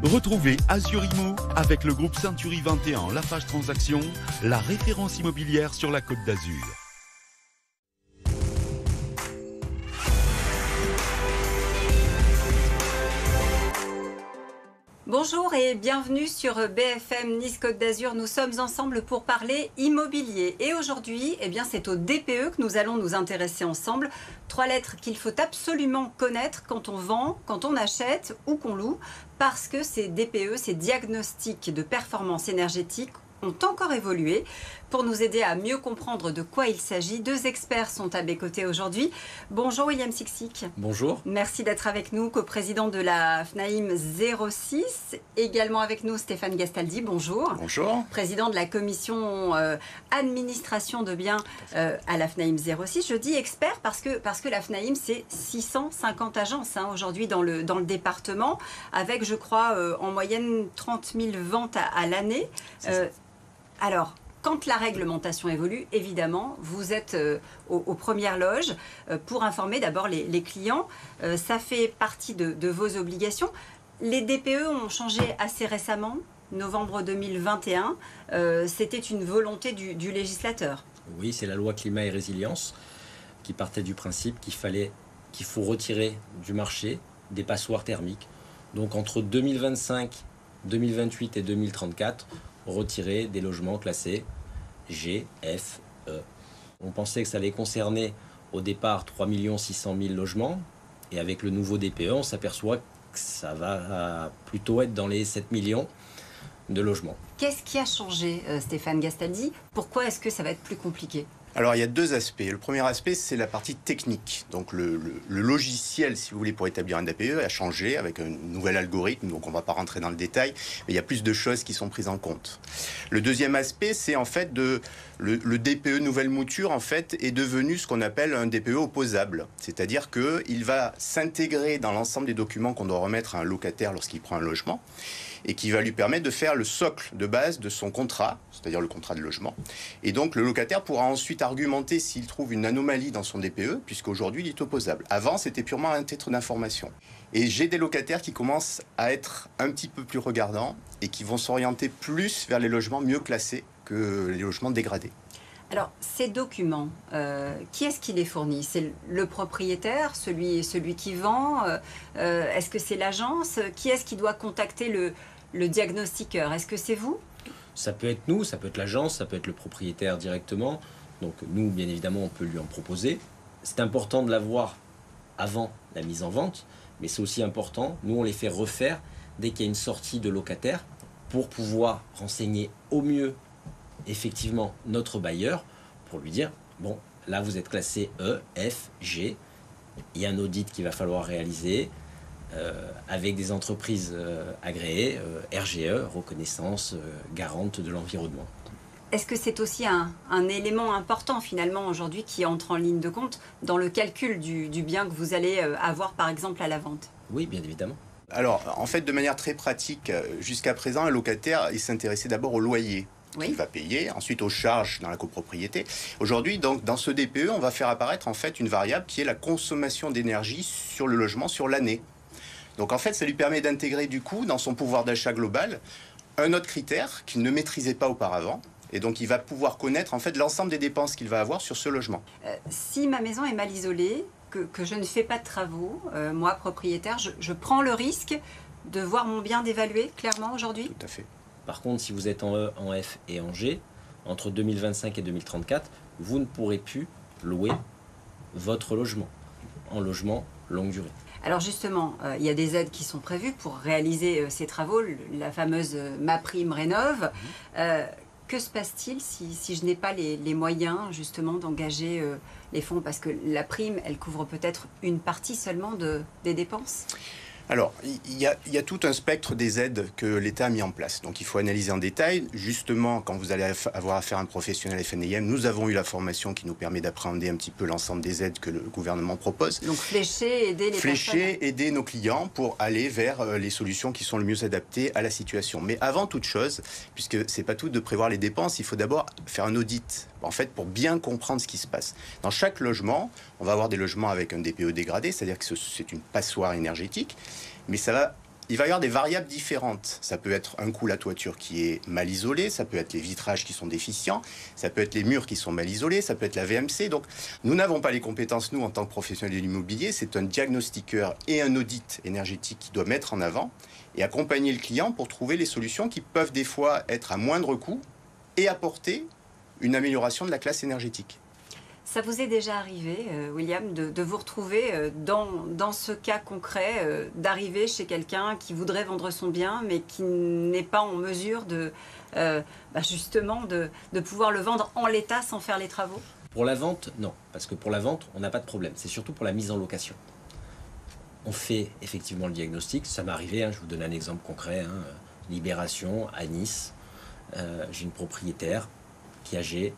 Retrouvez Azur Imo avec le groupe Century 21 Lafarge Transactions, la référence immobilière sur la Côte d'Azur. Bonjour et bienvenue sur BFM Nice Côte d'Azur. Nous sommes ensemble pour parler immobilier. Et aujourd'hui, c'est au DPE que nous allons nous intéresser ensemble. 3 lettres qu'il faut absolument connaître quand on vend, quand on achète ou qu'on loue. Parce que ces DPE, ces diagnostics de performance énergétique, ont encore évolué. Pour nous aider à mieux comprendre de quoi il s'agit, 2 experts sont à mes côtés aujourd'hui. Bonjour William Siksik. Bonjour. Merci d'être avec nous, coprésident de la FNAIM 06. Également avec nous Stéphane Gastaldi. Bonjour. Bonjour. Président de la commission administration de biens à la FNAIM 06. Je dis expert parce que la FNAIM, c'est 650 agences aujourd'hui dans le département, avec, je crois, en moyenne 30 000 ventes à l'année. Alors, quand la réglementation évolue, évidemment, vous êtes aux premières loges pour informer d'abord les clients. Ça fait partie de vos obligations. Les DPE ont changé assez récemment, novembre 2021. C'était une volonté du législateur. Oui, c'est la loi climat et résilience qui partait du principe qu'il faut retirer du marché des passoires thermiques. Donc entre 2025, 2028 et 2034, retirer des logements classés G, F, E. On pensait que ça allait concerner au départ 3 600 000 logements, et avec le nouveau DPE, on s'aperçoit que ça va plutôt être dans les 7 millions de logements. Qu'est-ce qui a changé, Stéphane Gastaldi? Pourquoi est-ce que ça va être plus compliqué? Alors, il y a 2 aspects. Le premier aspect, c'est la partie technique. Donc, le logiciel, si vous voulez, pour établir un DPE a changé avec un nouvel algorithme. Donc, on ne va pas rentrer dans le détail, mais il y a plus de choses qui sont prises en compte. Le deuxième aspect, c'est en fait le DPE nouvelle mouture, en fait, est devenu ce qu'on appelle un DPE opposable. C'est-à-dire qu'il va s'intégrer dans l'ensemble des documents qu'on doit remettre à un locataire lorsqu'il prend un logement, et qui va lui permettre de faire le socle de base de son contrat, c'est-à-dire le contrat de logement. Et donc, le locataire pourra ensuite argumenter s'il trouve une anomalie dans son DPE, puisqu'aujourd'hui, il est opposable. Avant, c'était purement un titre d'information. Et j'ai des locataires qui commencent à être un petit peu plus regardants et qui vont s'orienter plus vers les logements mieux classés que les logements dégradés. Alors, ces documents, qui est-ce qui les fournit? C'est le propriétaire, celui qui vend? Est-ce que c'est l'agence? Qui est-ce qui doit contacter le diagnostiqueur? Est-ce que c'est vous? Ça peut être nous, ça peut être l'agence, ça peut être le propriétaire directement. Donc nous, bien évidemment, on peut lui en proposer. C'est important de l'avoir avant la mise en vente, mais c'est aussi important, nous on les fait refaire dès qu'il y a une sortie de locataire pour pouvoir renseigner au mieux effectivement notre bailleur, pour lui dire, bon, là vous êtes classé E, F, G, il y a un audit qu'il va falloir réaliser avec des entreprises agréées, RGE, reconnaissance garante de l'environnement. Est-ce que c'est aussi un élément important finalement aujourd'hui qui entre en ligne de compte dans le calcul du bien que vous allez avoir par exemple à la vente? Oui, bien évidemment. Alors, en fait, de manière très pratique, jusqu'à présent, un locataire, il s'intéressait d'abord au loyer. Oui. Il va payer, ensuite aux charges dans la copropriété. Aujourd'hui, donc, dans ce DPE, on va faire apparaître en fait une variable qui est la consommation d'énergie sur le logement sur l'année. Donc en fait, ça lui permet d'intégrer du coup dans son pouvoir d'achat global un autre critère qu'il ne maîtrisait pas auparavant. Et donc il va pouvoir connaître en fait l'ensemble des dépenses qu'il va avoir sur ce logement. Si ma maison est mal isolée, que je ne fais pas de travaux, moi propriétaire, je prends le risque de voir mon bien dévaluer clairement aujourd'hui? Tout à fait. Par contre, si vous êtes en E, en F et en G, entre 2025 et 2034, vous ne pourrez plus louer votre logement en logement longue durée. Alors justement, il y a des aides qui sont prévues pour réaliser ces travaux, la fameuse MaPrimeRénov'. Que se passe-t-il si je n'ai pas les moyens justement d'engager les fonds? Parce que la prime, elle couvre peut-être une partie seulement des dépenses. Alors, il y a tout un spectre des aides que l'État a mis en place. Donc, il faut analyser en détail. Justement, quand vous allez avoir affaire à un professionnel FNAIM, nous avons eu la formation qui nous permet d'appréhender un petit peu l'ensemble des aides que le gouvernement propose. Donc, flécher, aider les personnes. Aider nos clients pour aller vers les solutions qui sont le mieux adaptées à la situation. Mais avant toute chose, puisque c'est pas tout de prévoir les dépenses, il faut d'abord faire un audit, en fait, pour bien comprendre ce qui se passe. Dans chaque logement, on va avoir des logements avec un DPE dégradé, c'est-à-dire que c'est une passoire énergétique. Mais ça va il va y avoir des variables différentes. Ça peut être un coup la toiture qui est mal isolée, ça peut être les vitrages qui sont déficients, ça peut être les murs qui sont mal isolés, ça peut être la VMC. Donc nous n'avons pas les compétences, nous, en tant que professionnels de l'immobilier. C'est un diagnostiqueur et un audit énergétique qui doit mettre en avant et accompagner le client pour trouver les solutions qui peuvent des fois être à moindre coût et apporter une amélioration de la classe énergétique. Ça vous est déjà arrivé, William, de vous retrouver dans ce cas concret, d'arriver chez quelqu'un qui voudrait vendre son bien, mais qui n'est pas en mesure justement de pouvoir le vendre en l'état sans faire les travaux? Pour la vente, non. Parce que pour la vente, on n'a pas de problème. C'est surtout pour la mise en location. On fait effectivement le diagnostic. Ça m'est arrivé, je vous donne un exemple concret. Libération à Nice. J'ai une propriétaire qui est âgée.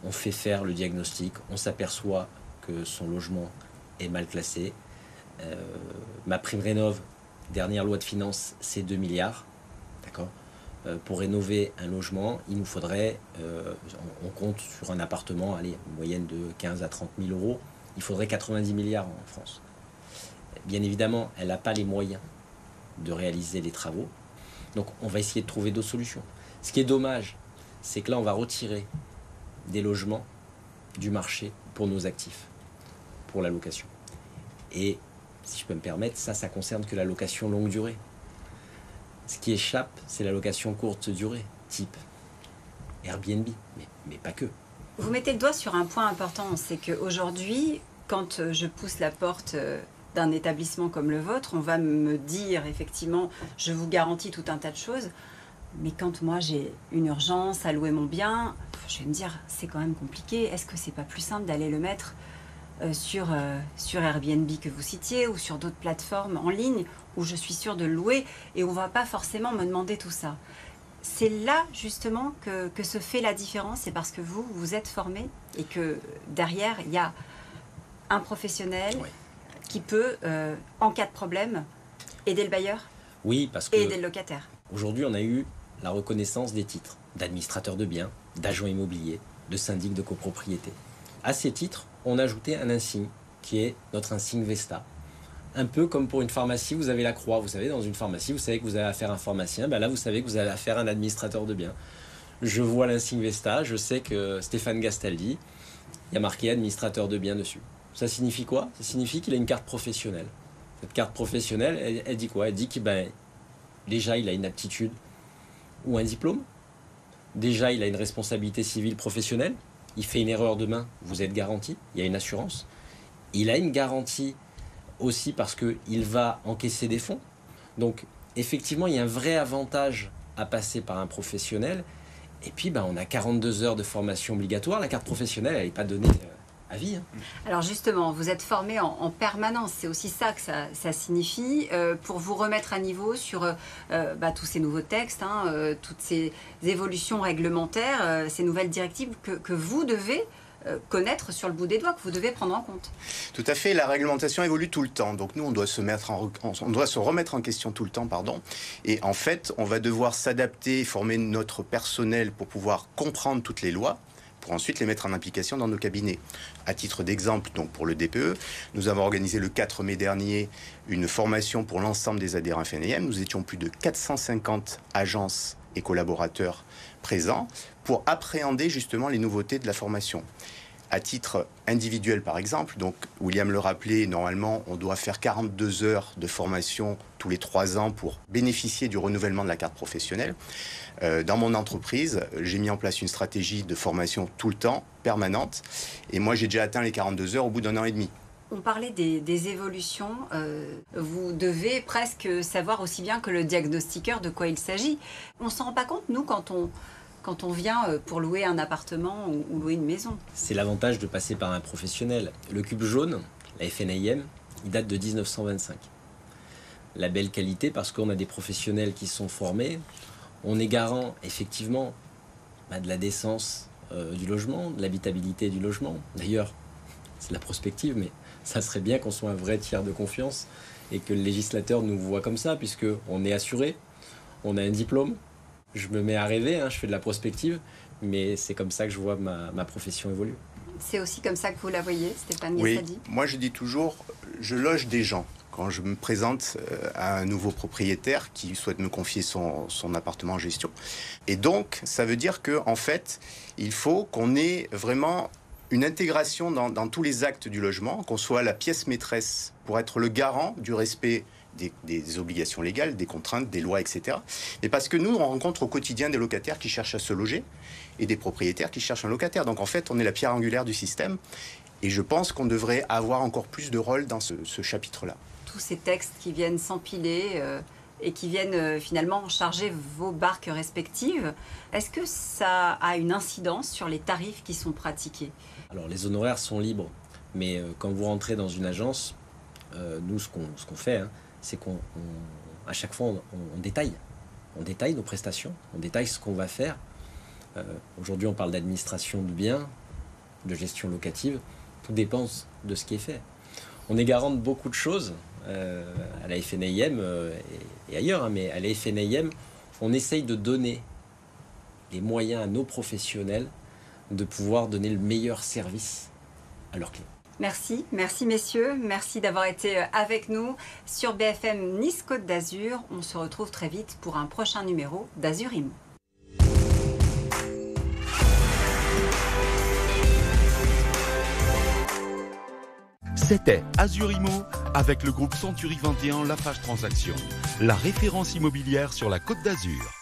On fait faire le diagnostic, on s'aperçoit que son logement est mal classé. Ma prime rénov, dernière loi de finances, c'est 2 milliards. D'accord. Pour rénover un logement, il nous faudrait, on compte sur un appartement, allez, une moyenne de 15 à 30 000 euros, il faudrait 90 milliards en France. Bien évidemment, elle n'a pas les moyens de réaliser les travaux. Donc on va essayer de trouver d'autres solutions. Ce qui est dommage, c'est que là, on va retirer des logements du marché pour nos actifs, pour la location. Et si je peux me permettre, ça concerne que la location longue durée. Ce qui échappe, c'est la location courte durée, type Airbnb, mais pas que. Vous mettez le doigt sur un point important, c'est qu'aujourd'hui, quand je pousse la porte d'un établissement comme le vôtre, on va me dire effectivement, je vous garantis tout un tas de choses. Mais quand moi j'ai une urgence à louer mon bien, je vais me dire c'est quand même compliqué. Est-ce que c'est pas plus simple d'aller le mettre sur Airbnb que vous citiez ou sur d'autres plateformes en ligne où je suis sûre de le louer et on va pas forcément me demander tout ça. C'est là justement que se fait la différence. C'est parce que vous êtes formé et que derrière il y a un professionnel qui peut, en cas de problème, aider le bailleur et aider le locataire. Aujourd'hui, on a eu la reconnaissance des titres d'administrateur de biens, d'agent immobilier, de syndic de copropriété. À ces titres, on a ajouté un insigne qui est notre insigne Vesta. Un peu comme pour une pharmacie, vous avez la croix. Vous savez, dans une pharmacie, vous savez que vous avez affaire à un pharmacien. Là, vous savez que vous avez affaire à un administrateur de biens. Je vois l'insigne Vesta, je sais que Stéphane Gastaldi, il y a marqué administrateur de biens dessus. Ça signifie quoi? Ça signifie qu'il a une carte professionnelle. Cette carte professionnelle, elle dit quoi? Elle dit que déjà, il a une aptitude ou un diplôme. Déjà, il a une responsabilité civile professionnelle. Il fait une erreur demain, vous êtes garanti. Il y a une assurance. Il a une garantie aussi parce qu'il va encaisser des fonds. Donc, effectivement, il y a un vrai avantage à passer par un professionnel. Et puis, on a 42 heures de formation obligatoire. La carte professionnelle, elle n'est pas donnée à vie. Alors justement, vous êtes formé en permanence, c'est aussi ça que ça signifie, pour vous remettre à niveau sur tous ces nouveaux textes, toutes ces évolutions réglementaires, ces nouvelles directives que vous devez connaître sur le bout des doigts, que vous devez prendre en compte. Tout à fait, la réglementation évolue tout le temps, donc nous on doit se remettre en question tout le temps, et en fait on va devoir s'adapter, former notre personnel pour pouvoir comprendre toutes les lois, pour ensuite les mettre en application dans nos cabinets. À titre d'exemple, donc pour le DPE, nous avons organisé le 4 mai dernier une formation pour l'ensemble des adhérents FNIM. Nous étions plus de 450 agences et collaborateurs présents pour appréhender justement les nouveautés de la formation. À titre individuel, par exemple, donc William le rappelait, normalement, on doit faire 42 heures de formation tous les 3 ans pour bénéficier du renouvellement de la carte professionnelle. Dans mon entreprise, j'ai mis en place une stratégie de formation tout le temps, permanente, et moi j'ai déjà atteint les 42 heures au bout d'1 an et demi. On parlait des évolutions, vous devez presque savoir aussi bien que le diagnostiqueur de quoi il s'agit. On ne s'en rend pas compte, nous, quand on vient pour louer un appartement ou louer une maison. C'est l'avantage de passer par un professionnel. Le cube jaune, la FNIM, il date de 1925. La belle qualité, parce qu'on a des professionnels qui sont formés, on est garant, effectivement, de la décence du logement, de l'habitabilité du logement. D'ailleurs, c'est la prospective, mais ça serait bien qu'on soit un vrai tiers de confiance et que le législateur nous voit comme ça, puisqu'on est assuré, on a un diplôme. Je me mets à rêver, je fais de la prospective, mais c'est comme ça que je vois ma profession évoluer. C'est aussi comme ça que vous la voyez, Stéphane Oui, Gastaldi? moi je dis toujours, je loge des gens. quand je me présente à un nouveau propriétaire qui souhaite me confier son appartement en gestion. Et donc, ça veut dire qu'en fait, il faut qu'on ait vraiment une intégration dans tous les actes du logement, qu'on soit la pièce maîtresse pour être le garant du respect des obligations légales, des contraintes, des lois, etc. Mais parce que nous, on rencontre au quotidien des locataires qui cherchent à se loger et des propriétaires qui cherchent un locataire. Donc en fait, on est la pierre angulaire du système. Et je pense qu'on devrait avoir encore plus de rôle dans ce chapitre-là. Tous ces textes qui viennent s'empiler et qui viennent finalement charger vos barques respectives, est-ce que ça a une incidence sur les tarifs qui sont pratiqués ? Alors les honoraires sont libres, mais quand vous rentrez dans une agence, nous ce qu'on fait, c'est qu'à chaque fois on détaille. On détaille nos prestations, on détaille ce qu'on va faire. Aujourd'hui on parle d'administration de biens, de gestion locative, tout dépend de ce qui est fait. On est garant de beaucoup de choses à la FNAIM et ailleurs, mais à la FNAIM, on essaye de donner les moyens à nos professionnels de pouvoir donner le meilleur service à leurs clients. Merci messieurs, merci d'avoir été avec nous sur BFM Nice Côte d'Azur. On se retrouve très vite pour un prochain numéro d'Azur Immo. C'était Azur Immo avec le groupe Century 21 Lafarge Transactions, la référence immobilière sur la Côte d'Azur.